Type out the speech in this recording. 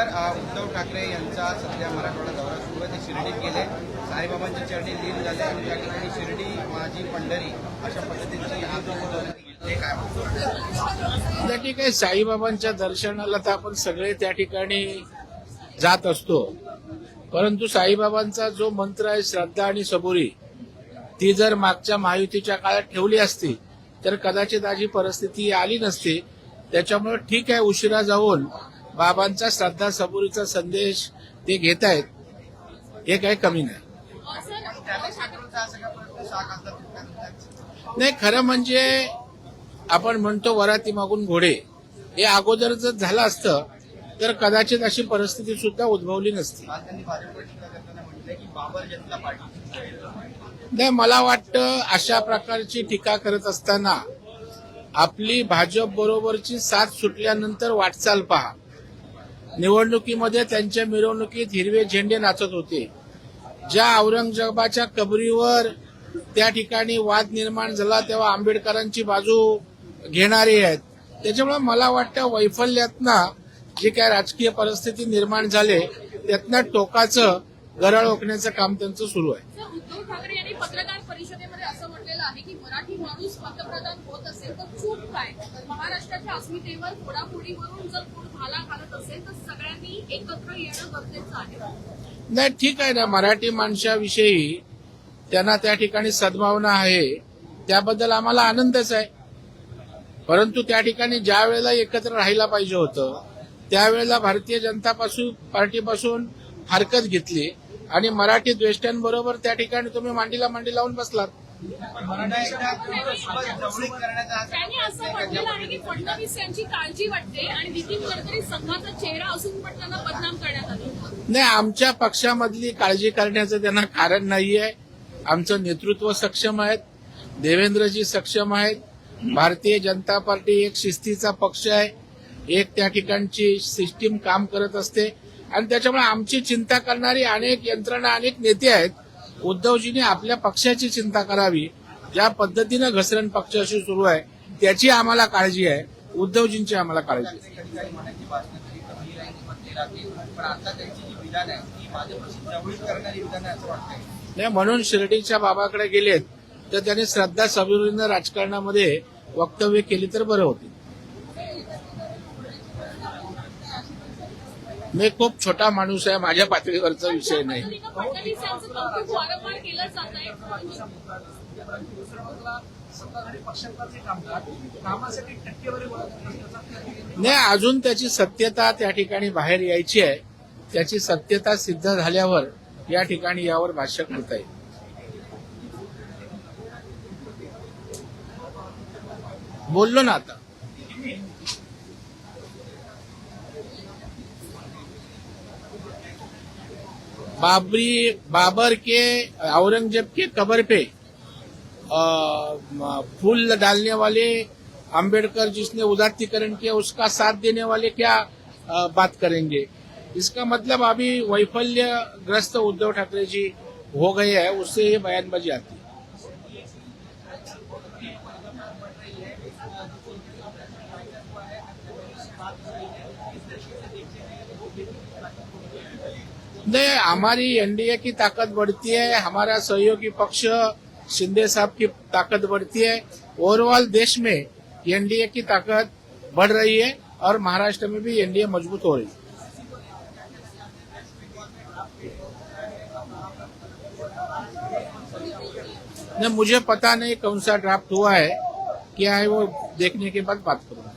Sir, Uddhav Thackeray यांचा सध्या मराठवाडा दौरा सुरू आहे. ते शिर्डीत गेले, साईबाबांची चरणी लीन झाले आणि त्या ठिकाणी शिर्डी माझी पंढरी अशा पद्धतीची हे काय म्हणतो? त्या ठिकाणी साईबाबांच्या दर्शनाला तर आपण सगळे त्या ठिकाणी जात असतो, परंतु साईबाबांचा जो मंत्र आहे श्रद्धा आणि सबुरी, ती जर मागच्या महायुतीच्या काळात ठेवली असती तर कदाचित आजी परिस्थिती आली नसती. त्याच्यामुळे ठीक आहे, उशिरा जाऊन बाबांचा श्रद्धा सबुरीचा संदेश ते घेत आहेत, हे काही कमी नाही. नाही, खरं म्हणजे आपण म्हणतो वराती मागून घोडे, हे अगोदर जर झालं असतं तर कदाचित अशी परिस्थिती सुद्धा उद्भवली नसती. नाही, मला वाटतं अशा प्रकारची टीका करत असताना आपली भाजप बरोबरची साथ सुटल्यानंतर वाटचाल पहा. निवडणुकीमध्ये त्यांच्या मिरवणुकीत हिरवे झेंडे नाचत होते. ज्या औरंगजेबाच्या कबरीवर त्या ठिकाणी वाद निर्माण झाला तेव्हा आंबेडकरांची बाजू घेणारे आहेत. त्याच्यामुळे मला वाटतं वैफल्यातनं जी काय राजकीय परिस्थिती निर्माण झाली त्यातनं टोकाचं गरळ ओकण्याचं काम त्यांचं सुरू आहे. उद्धव ठाकरे यांनी पत्रकार परिषदेमध्ये असं म्हटलेलं आहे की मराठी माणूस पंतप्रधान होत असेल तर चूक काय? महाराष्ट्राच्या अस्मितेवर फोडाफोडीवरून जर कोण भाला घालत असेल तर सगळ्यांनी एकत्र येणं गरजेचं आहे. नाही, ठीक आहे ना, मराठी माणसाविषयी त्यांना त्या ठिकाणी सद्भावना आहे, त्याबद्दल आम्हाला आनंदच आहे. परंतु त्या ठिकाणी ज्या वेळेला एकत्र राहायला पाहिजे होतं त्यावेळेला भारतीय जनता पार्टीपासून हरकत घेतली आणि मराठी द्वेष्ट्यांबरोबर त्या ठिकाणी तुम्ही मांडीला मांडी लावून बसलात. त्यांनी असं म्हटलेलं आहे की फडणवीस यांची काळजी वाटते आणि नितीन गडकरी संघाचा चेहरा असून पण त्यांना बदनाम करण्यात आलं. नाही, आमच्या पक्षामधली काळजी करण्याचं त्यांना कारण नाहीये. आमचं नेतृत्व सक्षम आहेत, देवेंद्रजी सक्षम आहेत. भारतीय जनता पार्टी एक शिस्तीचा पक्ष आहे, एक त्या ठिकाणची सिस्टीम काम करत असते आणि त्याच्यामुळे आमची चिंता करणारी अनेक यंत्रणा, अनेक नेते आहेत. उद्धवजींनी आपल्या पक्षाची चिंता करावी. ज्या पद्धतीनं घसरण पक्षाशी सुरू आहे त्याची आम्हाला काळजी आहे, उद्धवजींची आम्हाला काळजी आहे. नाही, म्हणून शिर्डीच्या बाबाकडे गेलेत तर त्यांनी श्रद्धा सबुरीनं राजकारणामध्ये वक्तव्य केली तर बरं होते. मी खूप छोटा माणूस आहे, माझ्या पातळीवरचा विषय नाही. नाही, अजून त्याची सत्यता त्या ठिकाणी बाहेर यायची आहे. त्याची सत्यता सिद्ध झाल्यावर या ठिकाणी यावर भाष्य करता येईल. बोललो ना आता. बाबर के औरंगजेब के कबर पे फूल डालने वाले अंबेडकर जिसने उदात्तीकरण किया उसका साथ देने वाले क्या बात करेंगे? इसका मतलब अभी वैफल्यग्रस्त उद्धव ठाकरे जी हो गए हैं, उससे ये बयानबाजी आती है. नहीं, हमारी एनडीए की ताकत बढ़ती है, हमारा सहयोगी पक्ष शिंदे साहब की ताकत बढ़ती है. ओवरऑल देश में एनडीए की ताकत बढ़ रही है और महाराष्ट्र में भी एनडीए मजबूत हो रही है. नहीं, मुझे पता नहीं कौन सा ड्राफ्ट हुआ है, क्या है वो देखने के बाद बात करूंगा.